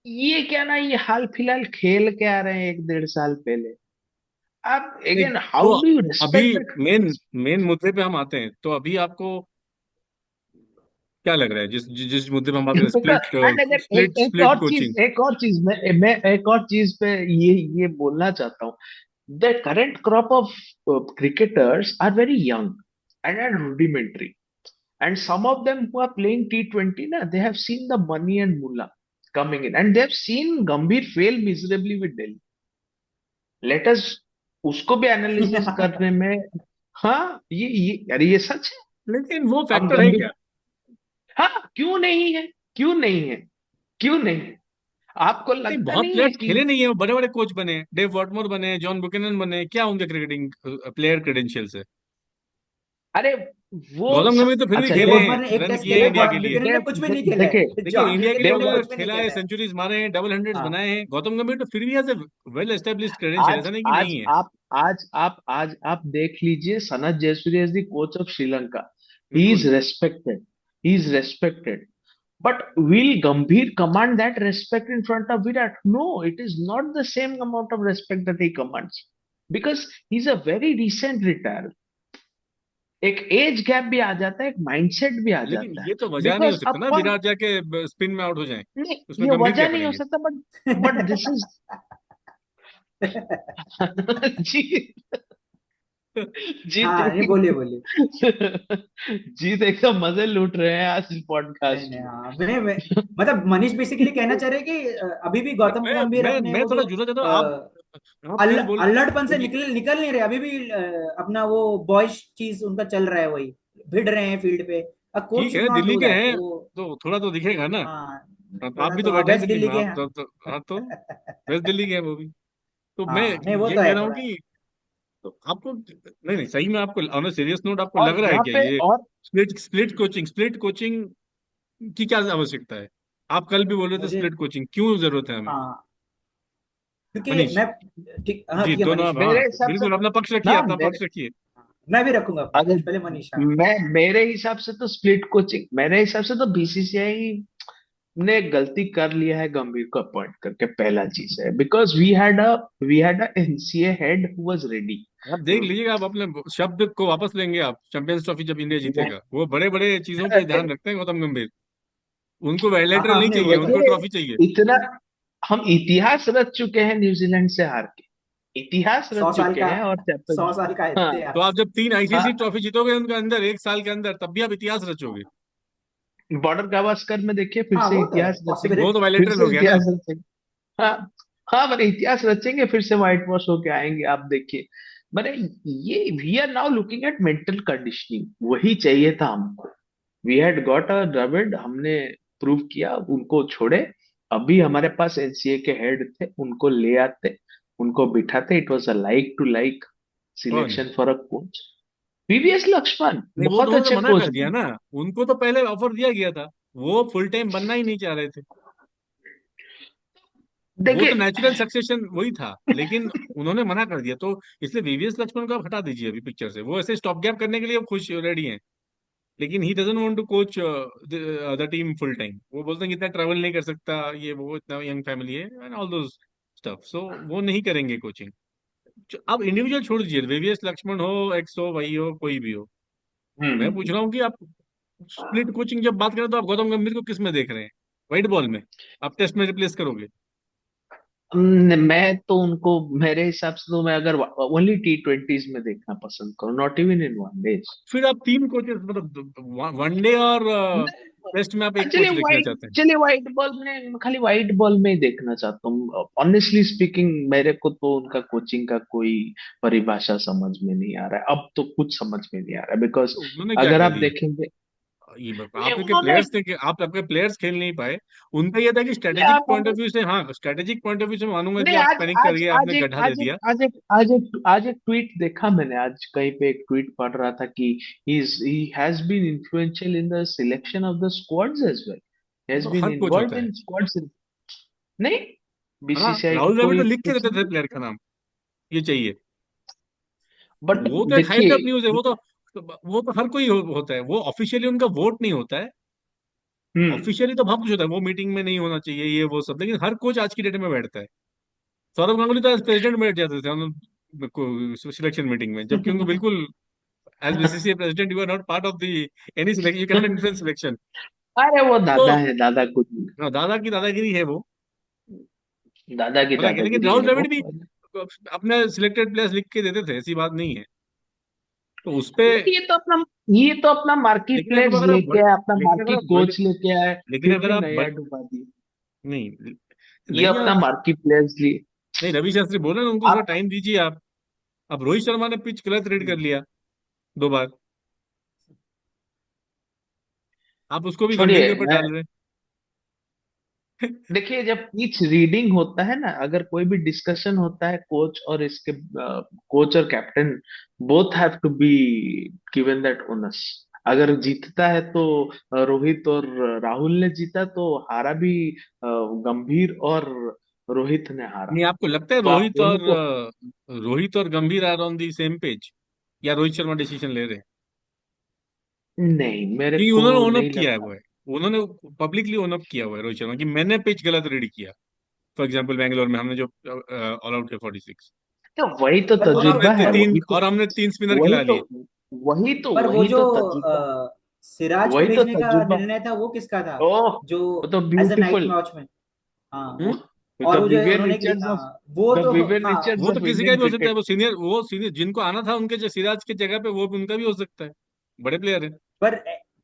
ये क्या ना, ये हाल फिलहाल खेल के आ रहे हैं 1-1.5 साल पहले। आप नहीं। अगेन, तो हाउ डू यू अभी रिस्पेक्ट दैट? मेन मेन मुद्दे पे हम आते हैं, तो अभी आपको क्या लग रहा है जिस जिस जिस मुद्दे पे हम बात करें, बिकॉज, स्प्लिट एंड अगर स्प्लिट स्प्लिट कोचिंग। एक और चीज मैं एक और चीज पे ये बोलना चाहता हूँ। The current crop of cricketers are very young and are rudimentary, and some of them who are playing T20 na, they have seen the money and moolah coming in, and they have seen Gambhir fail miserably with Delhi. Let us उसको भी एनालिसिस करने में, हाँ, ये अरे ये सच है। लेकिन वो हम फैक्टर है क्या? गंभीर, हाँ, क्यों नहीं है? क्यों नहीं है? क्यों नहीं है? आपको नहीं, लगता बहुत नहीं है प्लेयर्स कि, खेले नहीं है, वो बड़े बड़े कोच बने हैं, डेव वॉटमोर बने, जॉन बुकेनन बने, क्या उनके क्रिकेटिंग प्लेयर क्रेडेंशियल्स है? अरे वो गौतम गंभीर तो फिर भी अच्छा, डेव खेले डेव, हैं, वार्नर ने एक रन टेस्ट किए खेला हैं है, इंडिया के लिए। बुकेनन ने कुछ भी नहीं खेला देखिए, है, देखिए जॉन इंडिया के बुकेनन लिए ने उन्होंने कुछ भी नहीं खेला खेला है, है। सेंचुरीज मारे हैं, डबल हंड्रेड्स हाँ बनाए हैं। गौतम गंभीर तो फिर भी as a well established credential, आज ऐसा नहीं कि आज नहीं है। आप देख लीजिए, Sanath Jayasuriya is the coach of Sri Lanka. He is बिल्कुल। Respected, he is respected, but will Gambhir command that respect in front of Virat? No, it is not the same amount of respect that he commands, because he's a very recent retired. एक एज गैप भी आ जाता है, एक माइंडसेट भी आ लेकिन जाता है। ये तो वजह नहीं हो बिकॉज सकता ना अपन, विराट जाके स्पिन में आउट हो जाए, नहीं, उसमें ये गंभीर क्या वजह नहीं हो करेंगे? सकता, बट दिस इज जी, जीत हाँ, नहीं, बोलिए बोलिए। जीत एकदम मजे लूट रहे हैं आज इस नहीं पॉडकास्ट नहीं, में। हाँ, मतलब मनीष बेसिकली कहना चाह रहे हैं कि अभी भी गौतम गंभीर अपने मैं वो थोड़ा जो जुड़ा चाहता हूँ। आप आप फिर बोल अल्लड़पन से ये निकल निकल नहीं रहे अभी भी। अपना वो बॉयज चीज उनका चल रहा है, वही भिड़ रहे हैं फील्ड पे। अ कोच ठीक शुड है, नॉट दिल्ली डू के दैट हैं वो। तो थोड़ा तो दिखेगा ना। हाँ, हाँ, तो आप थोड़ा भी तो तो हाँ, बैठे हैं वेस्ट दिल्ली दिल्ली में, के आप हैं। हाँ तो वेस्ट दिल्ली के हैं वो भी। तो मैं हाँ नहीं, वो ये तो कह है रहा हूँ थोड़ा। कि तो आपको नहीं नहीं, सही में आपको ऑन सीरियस नोट आपको और लग रहा है यहाँ क्या पे ये और स्प्लिट कोचिंग की क्या आवश्यकता है? आप कल भी बोल रहे थे मुझे स्प्लिट कोचिंग क्यों जरूरत है हमें? हाँ, क्योंकि मनीष मैं ठीक, हाँ जी, ठीक है दोनों मनीष आप, हाँ मेरे हिसाब से बिल्कुल अपना पक्ष रखिए, ना अपना मेरे पक्ष रखिए। मैं भी रखूंगा अपना अगर पक्ष, पहले मनीष। हाँ मैं मेरे हिसाब से तो स्प्लिट कोचिंग, मेरे हिसाब से तो बीसीसीआई ने गलती कर लिया है गंभीर को अपॉइंट करके। पहला चीज है because we had a NCA head who was ready. आप देख लीजिएगा, आप अपने शब्द को वापस लेंगे आप चैंपियंस ट्रॉफी जब इंडिया जीतेगा। वो बड़े बड़े चीजों पे ध्यान रखते हैं गौतम गंभीर। उनको हाँ, बायलैटरल नहीं आपने चाहिए, वही उनको कहा। ट्रॉफी चाहिए। इतना हम इतिहास रच चुके हैं न्यूजीलैंड से हार के, इतिहास रच 100 साल चुके का, हैं। और चैंपियन 100 साल का हाँ तो आप इतिहास। जब 3 आईसीसी हाँ, ट्रॉफी जीतोगे उनके अंदर एक साल के अंदर, तब भी आप इतिहास रचोगे। बॉर्डर गावस्कर में देखिए, फिर हाँ से वो तो है इतिहास रचेंगे। वो तो पॉसिबिलिटी। फिर बायलैटरल से हो गया ना। इतिहास रचेंगे। हाँ हाँ, मैंने इतिहास रचेंगे, फिर से व्हाइट वॉश होके आएंगे, आप देखिए। मैंने ये we are now looking at mental conditioning, वही चाहिए था हमको। We had got a Dravid, हमने प्रूव किया, उनको छोड़े। अभी हमारे पास एनसीए के हेड थे, उनको ले आते, उनको बिठाते। It was a like to like कौन? Selection for a coach. VVS Laxman नहीं, वो तो बहुत उन्होंने अच्छे मना कर कोच दिया हैं। ना। उनको तो पहले ऑफर दिया गया था, वो फुल टाइम बनना ही नहीं चाह रहे थे। वो तो देखिए नेचुरल सक्सेशन वही था, लेकिन उन्होंने मना कर दिया। तो इसलिए वीवीएस लक्ष्मण को आप हटा दीजिए अभी पिक्चर से। वो ऐसे स्टॉप गैप करने के लिए खुश रेडी हैं, लेकिन he doesn't want to coach the team full time. वो बोलते हैं कि इतना ट्रैवल नहीं कर सकता, ये वो इतना यंग फैमिली है एंड ऑल दोस स्टफ, सो वो नहीं करेंगे कोचिंग। आप इंडिविजुअल छोड़ दीजिए, वीवीएस लक्ष्मण हो, एक्स हो, वाई हो, कोई भी हो। मैं पूछ हम्म। रहा हूँ कि आप स्प्लिट कोचिंग जब बात करें तो आप गौतम गंभीर को किस में देख रहे हैं? व्हाइट बॉल में? आप टेस्ट में रिप्लेस करोगे? मैं तो उनको, मेरे हिसाब से तो मैं अगर ओनली T20s में देखना पसंद करूँ, नॉट इवन इन वनडेज। फिर आप तीन कोचेस मतलब वनडे और टेस्ट में आप एक चलिए कोच देखना वाइट चाहते हैं? चलिए व्हाइट बॉल में, खाली व्हाइट बॉल में ही देखना चाहता हूँ। ऑनेस्टली स्पीकिंग, मेरे को तो उनका कोचिंग का कोई परिभाषा समझ में नहीं आ रहा है। अब तो कुछ समझ में नहीं आ रहा है बिकॉज तो उन्होंने क्या अगर कर आप दिया? देखेंगे, नहीं आपके उन्होंने, प्लेयर्स थे कि आप आपके प्लेयर्स खेल नहीं पाए। उनका ये था कि नहीं स्ट्रेटेजिक आप पॉइंट ऑफ व्यू से, हाँ स्ट्रेटेजिक पॉइंट ऑफ व्यू से मानूंगा कि नहीं, आप आज पैनिक कर आज गए, आज आपने एक गड्ढा दे आज एक दिया। आज एक आज एक आज एक ट्वीट देखा मैंने, आज कहीं पे एक ट्वीट पढ़ रहा था कि he has been influential in the selection of the squads as well. He वो has तो been हर कोच involved होता है। in squads। नहीं, हाँ, बीसीसीआई को राहुल द्रविड़ कोई तो लिख के कुछ देते थे नहीं, प्लेयर का नाम, ये चाहिए। बट वो तो एक हाइप्ड अप देखिए। न्यूज है। वो तो हर कोई होता है। वो ऑफिशियली उनका वोट नहीं होता है। हम्म। ऑफिशियली तो बहुत कुछ होता है, वो मीटिंग में नहीं होना चाहिए, ये वो सब, लेकिन हर कोच आज की डेट में बैठता है। सौरव गांगुली तो एज प्रेसिडेंट बैठ जाते थे उन सिलेक्शन मीटिंग में, जबकि उनको बिल्कुल as BCCI president you are not part of the any selection, you can not influence selection. अरे वो तो दादा है, दादा कुछ नहीं। हाँ, दादा की दादागिरी है वो दादा की अलग है, लेकिन दादागिरी राहुल है वो। द्रविड़ भी अपने सिलेक्टेड प्लेयर्स लिख के देते थे, ऐसी बात नहीं है। तो उस पे ये तो अपना मार्की लेकिन अगर प्लेयर्स अगर आप लेके आए, अपना लेकिन अगर मार्की आप वर्ल्ड कोच लेके आए, लेकिन फिर अगर भी आप नया डुबा दिए। नहीं ये नहीं अपना मार्की प्लेयर्स लिए। नहीं, रवि शास्त्री बोल रहे हैं उनको थोड़ा आप टाइम दीजिए आप। अब रोहित शर्मा ने पिच गलत रीड कर लिया 2 बार, आप उसको भी गंभीर के छोड़िए, ऊपर मैं डाल रहे हैं। देखिए, जब पिच रीडिंग होता है ना, अगर कोई भी डिस्कशन होता है कोच और इसके, कोच और captain both have to be given that onus. अगर जीतता है तो रोहित और राहुल ने जीता, तो हारा भी गंभीर और रोहित ने हारा। नहीं, आपको लगता है तो आप दोनों को, रोहित और Gambhir are on the same page, या रोहित शर्मा डिसीजन ले रहे हैं? नहीं, मेरे क्योंकि को उन्होंने ओन अप नहीं किया है, लगता। वो है, उन्होंने पब्लिकली ओन अप किया हुआ है रोहित शर्मा कि मैंने पिच गलत रीड किया। फॉर एग्जाम्पल बैंगलोर में हमने जो ऑल आउट किया 46, तो वही तो पर वो जो तजुर्बा है, और हमने 3 स्पिनर वही खिला तो लिए। वो वही जो तो तजुर्बा, सिराज को वही तो भेजने का तजुर्बा। निर्णय था, वो किसका था? ओह, जो वो तो as a night beautiful. Watchman. हाँ। हम्म? और द वो जो विवियन उन्होंने रिचर्ड्स ऑफ वो द तो विवियन हाँ। रिचर्ड्स वो तो ऑफ किसी का इंडियन भी हो सकता है। क्रिकेट। वो सीनियर जिनको आना था उनके सिराज की जगह पे, वो उनका भी हो सकता है। बड़े प्लेयर है। पर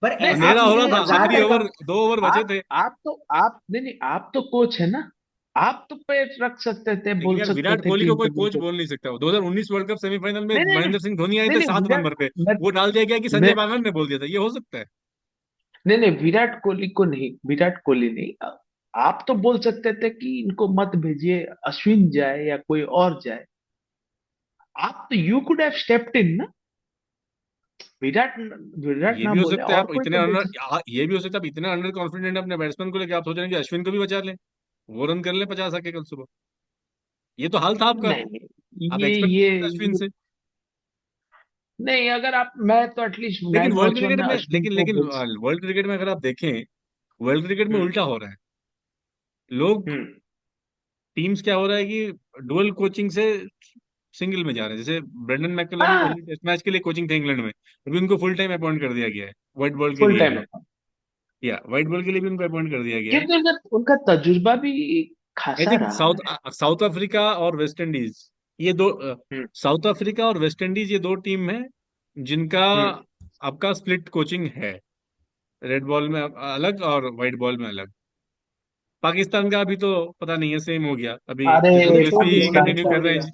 पर ऐसी आप अंधेरा हो रहा चीजें था, आखिरी ज्यादातर ओवर कम। 2 ओवर बचे आप थे। आप तो आप नहीं नहीं, आप तो कोच है ना। आप तो पे रख सकते थे, लेकिन बोल यार सकते विराट थे कोहली कि को कोई कोच इंटरनेट। बोल नहीं सकता। 2019 वर्ल्ड कप सेमीफाइनल में नहीं नहीं महेंद्र सिंह धोनी आए नहीं थे नहीं 7 नंबर पे, वो डाल दिया गया कि संजय मैं बांगर ने बोल दिया था, ये हो सकता है? नहीं नहीं, विराट कोहली को नहीं, विराट कोहली नहीं। आप तो बोल सकते थे कि इनको मत भेजिए, अश्विन जाए या कोई और जाए। आप तो you could have stepped in ना। विराट, विराट ये ना भी हो बोले सकता है और आप कोई इतने तो अंडर, भेज। ये भी हो सकता है आप इतने अंडर कॉन्फिडेंट अपने बैट्समैन को लेकर आप सोच रहे हैं कि अश्विन को भी बचा लें, वो रन कर ले 50 आके कल सुबह। ये तो हाल था आपका, नहीं नहीं, आप ये एक्सपेक्ट ये, करते थे अश्विन ये से। नहीं, अगर आप, मैं तो एटलीस्ट लेकिन नाइट वर्ल्ड वॉचमैन क्रिकेट में में, अश्विन को लेकिन भेज। वर्ल्ड क्रिकेट में अगर आप देखें, वर्ल्ड क्रिकेट में हम्म उल्टा हो रहा है। लोग, हम्म। टीम्स क्या हो रहा है कि डुअल कोचिंग से सिंगल में जा रहे हैं। जैसे ब्रेंडन मैकलम हाँ, ओनली टेस्ट मैच के लिए कोचिंग थे इंग्लैंड में, अभी उनको फुल टाइम अपॉइंट कर दिया गया है व्हाइट बॉल के फुल लिए टाइम भी। है, या व्हाइट बॉल के लिए भी उनको अपॉइंट कर दिया गया है। क्योंकि उनका उनका तजुर्बा भी आई खासा थिंक रहा है। साउथ अफ्रीका और वेस्ट इंडीज, ये दो, हम्म साउथ अफ्रीका और वेस्ट इंडीज ये दो टीम है जिनका हम्म। आपका स्प्लिट कोचिंग है, रेड बॉल में अलग और व्हाइट बॉल में अलग। पाकिस्तान का अभी तो पता नहीं है, सेम हो गया अभी, जैसे वो तो अरे छोड़ गिलेस्पी दिया, उन्होंने पाकिस्तान, कंटिन्यू छोड़ कर रहे दिया। हैं,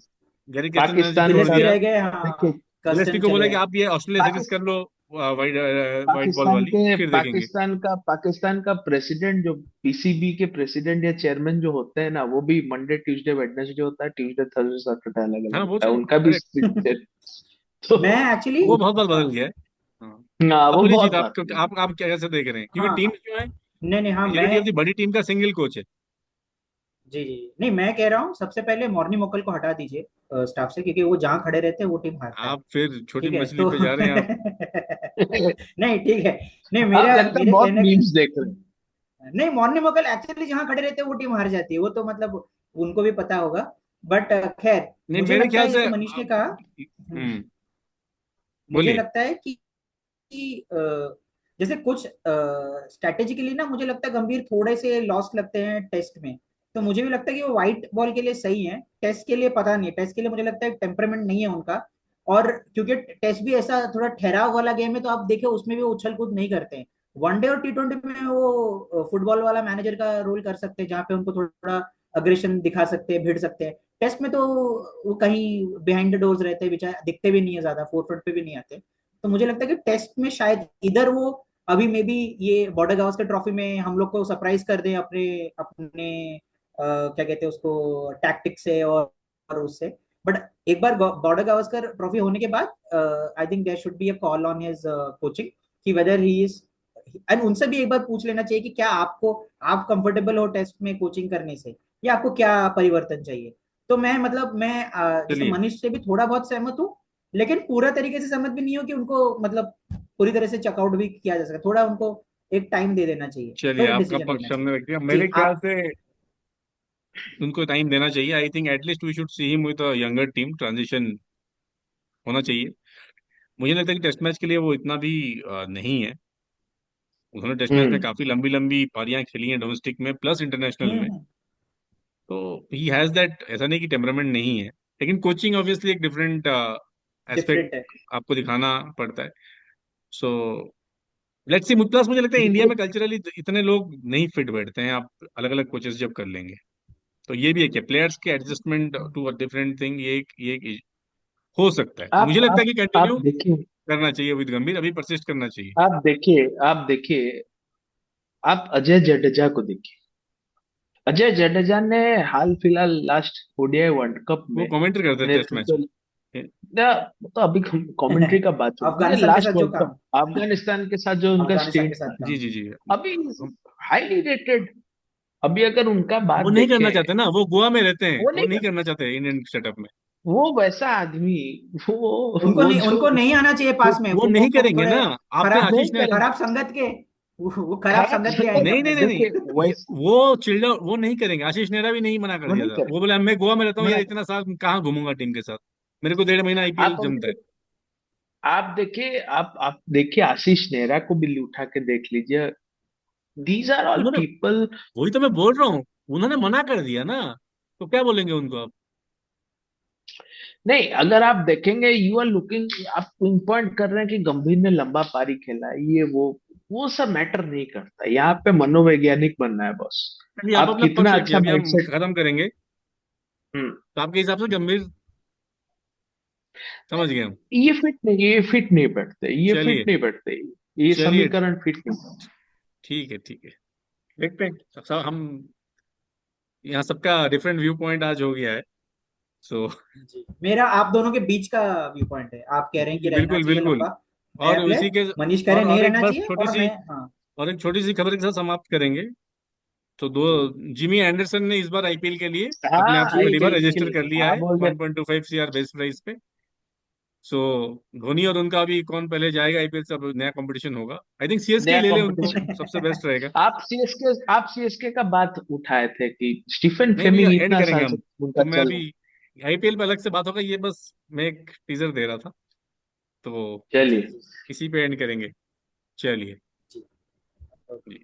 गैरी क्रिस्टन ने पाकिस्तान छोड़ का, गिलेस्पी दिया। रह गए, देखिए, हाँ। गिलेस्पी कस्टन को चले बोला कि गए। आप ये ऑस्ट्रेलिया से फिक्स कर लो वाइट वाइट बॉल पाकिस्तान वाली, के फिर देखेंगे। पाकिस्तान का प्रेसिडेंट, जो पीसीबी के प्रेसिडेंट या चेयरमैन जो होते हैं ना, वो भी मंडे ट्यूसडे वेडनेसडे होता है, ट्यूसडे थर्सडे सैटरडे अलग हाँ अलग वो होता है, तो उनका भी करेक्ट, स्प्लिट है। तो मैं एक्चुअली, वो बहुत बार बदल गया है। हाँ। हाँ, अब वो बोलिए जीत, बहुत बार। आप क्या कैसे देख रहे हैं, क्योंकि टीम हाँ, जो है, नहीं नहीं, हाँ, मेजोरिटी ऑफ मैं, द बड़ी टीम का सिंगल कोच है। जी जी, नहीं, मैं कह रहा हूँ सबसे पहले मॉर्नी मोकल को हटा दीजिए स्टाफ से, क्योंकि वो जहाँ खड़े रहते हैं वो टीम हारता है। आप फिर छोटी ठीक है मछली तो पे जा रहे हैं आप। नहीं, ठीक है। नहीं, आप मेरा लगता है मेरे बहुत कहने, मीम्स देख रहे नहीं, मॉर्नी मोकल एक्चुअली जहाँ खड़े रहते हैं वो टीम हार जाती है, वो तो मतलब उनको भी पता होगा। बट खैर, नहीं मुझे मेरे लगता ख्याल है से जैसे मनीष ने कहा, हम्म, मुझे बोलिए। लगता है कि जैसे कुछ स्ट्रैटेजी के लिए ना, मुझे लगता है गंभीर थोड़े से लॉस लगते हैं टेस्ट में। तो मुझे भी लगता है कि वो व्हाइट बॉल के लिए सही है, टेस्ट के लिए पता नहीं है। टेस्ट के लिए मुझे लगता है टेम्परामेंट नहीं है उनका। और क्योंकि टेस्ट भी ऐसा थोड़ा ठहराव वाला गेम है, तो आप देखें उसमें भी वो उछल कूद नहीं करते हैं। वनडे और टी20 में वो फुटबॉल वाला मैनेजर का रोल कर सकते हैं, जहाँ पे उनको थोड़ा अग्रेशन दिखा सकते हैं, भिड़ सकते हैं। टेस्ट में तो वो कहीं बिहाइंड द डोर्स रहते हैं बेचारे, दिखते भी नहीं है ज्यादा, फोरफ्रंट पे भी नहीं आते। तो मुझे लगता है कि टेस्ट में शायद इधर वो अभी मे बी ये बॉर्डर गावस्कर ट्रॉफी में हम लोग को सरप्राइज कर दें अपने अपने क्या कहते हैं उसको, टैक्टिक से और उससे। बट एक बार बॉर्डर गावस्कर ट्रॉफी होने के बाद I think there should be a call on his coaching, कि वेदर ही इज, एंड उनसे भी एक बार पूछ लेना चाहिए कि क्या आपको, आप कंफर्टेबल हो टेस्ट में कोचिंग करने से, या आपको क्या परिवर्तन चाहिए। तो मैं मतलब मैं जैसे चलिए, मनीष से भी थोड़ा बहुत सहमत हूँ, लेकिन पूरा तरीके से सहमत भी नहीं हो कि उनको मतलब पूरी तरह से चेकआउट भी किया जा सके। थोड़ा उनको एक टाइम दे देना चाहिए, चलिए फिर आपका डिसीजन लेना पक्ष हमने चाहिए। रख दिया, जी मेरे ख्याल आप, से उनको टाइम देना चाहिए। I think at least we should see him with a younger team, transition होना चाहिए। मुझे लगता है कि टेस्ट मैच के लिए वो इतना भी नहीं है। उन्होंने टेस्ट मैच में हम्म काफी लंबी लंबी पारियां खेली हैं डोमेस्टिक में प्लस इंटरनेशनल में। हम्म, तो ही हैज दैट, ऐसा नहीं कि टेम्परामेंट नहीं है, लेकिन कोचिंग ऑब्वियसली एक डिफरेंट एस्पेक्ट डिफरेंट है। आपको दिखाना पड़ता है। So let's see. प्लस मुझे लगता है इंडिया में कल्चरली इतने लोग नहीं फिट बैठते हैं, आप अलग अलग कोचेस जब कर लेंगे तो ये भी एक है, प्लेयर्स के adjustment to a different thing, ये एक हो सकता है। मुझे आप लगता है आप कि आप कंटिन्यू देखिए, करना चाहिए विद गंभीर, अभी परसिस्ट करना चाहिए। आप देखिए, आप अजय जडेजा को देखिए। अजय जडेजा ने हाल फिलहाल लास्ट ओडीआई वर्ल्ड कप वो में कमेंट्री करते हैं टेस्ट मैच नेतृत्व, में। ना, वो तो अभी कमेंट्री का बात छोड़ दीजिए, अफगानिस्तान के लास्ट साथ जो वर्ल्ड कप काम, अफगानिस्तान के साथ जो उनका अफगानिस्तान के स्टेंट साथ था, जी काम, जी जी। अभी हाईली रेटेड। अभी अगर उनका वो बात नहीं करना देखें, चाहते ना, वो गोवा में रहते हैं, वो वो नहीं नहीं कर, करना चाहते इंडियन सेटअप में। वो वैसा आदमी, वो उनको वो नहीं, जो उनको नहीं आना चाहिए वो पास में, वो नहीं वो करेंगे थोड़े ना। आपने खराब, आशीष नहीं ने, करेंगे। खराब संगत के, वो खराब खराब संगत के आएंगे संगत, नहीं अपने नहीं नहीं साथ। नहीं, देखिए वैसे वो चिल्ड आउट वो नहीं करेंगे। आशीष नेहरा भी नहीं मना कर वो दिया नहीं था, करेंगे, वो बोला मैं गोवा में रहता हूँ यार, मना इतना साल कहाँ घूमूंगा टीम के साथ, मेरे को 1.5 महीना आईपीएल आप जमता है। आप देखिए आशीष नेहरा को भी उठा के देख लीजिए। दीज आर ऑल उन्होंने, पीपल। वही तो मैं बोल रहा हूँ, उन्होंने मना कर दिया ना, तो क्या बोलेंगे उनको आप? नहीं, अगर आप देखेंगे, यू आर लुकिंग, आप पिन पॉइंट कर रहे हैं कि गंभीर ने लंबा पारी खेला है, ये वो। वो सब मैटर नहीं करता, यहाँ पे मनोवैज्ञानिक बनना है बॉस। चलिए, आप आप अपना कितना पक्ष रखिए, अच्छा अभी हम माइंडसेट। खत्म करेंगे। हम्म। तो आपके हिसाब से गंभीर, समझ गए हम। ये फिट नहीं बैठते, ये फिट चलिए, नहीं बैठते, ये चलिए, समीकरण फिट नहीं बैठते। ठीक है, ठीक है। देखते हैं सब हम, यहाँ सबका डिफरेंट व्यू पॉइंट आज हो गया है। सो जी, मेरा आप दोनों के बीच का व्यू पॉइंट है, आप कह रहे हैं कि रहना बिल्कुल, चाहिए बिल्कुल। लंबा और नया उसी प्लेयर, के, मनीष कह रहे नहीं और एक रहना बस चाहिए, छोटी और सी, मैं, हाँ। और एक छोटी सी खबर के साथ समाप्त करेंगे। तो दो, जी, जिमी एंडरसन ने इस बार आईपीएल के लिए अपने आप हाँ, को एक डिफर एक रजिस्टर कर लिया हाँ है बोल दे। 1.25 CR बेस प्राइस पे। सो धोनी और उनका अभी कौन पहले जाएगा आईपीएल से, अब नया कंपटीशन होगा। आई थिंक सीएसके नया ले ले उनको, कंपटीशन। सबसे बेस्ट रहेगा। आप सीएसके का बात उठाए थे कि स्टीफन नहीं भैया, फ्लेमिंग एंड इतना करेंगे साल हम। से उनका तो मैं चल अभी, रहा है। आईपीएल पे अलग से बात होगा, ये बस मैं एक टीजर दे रहा था। तो चलिए। जी, इसी पे एंड करेंगे। चलिए। जी। जी।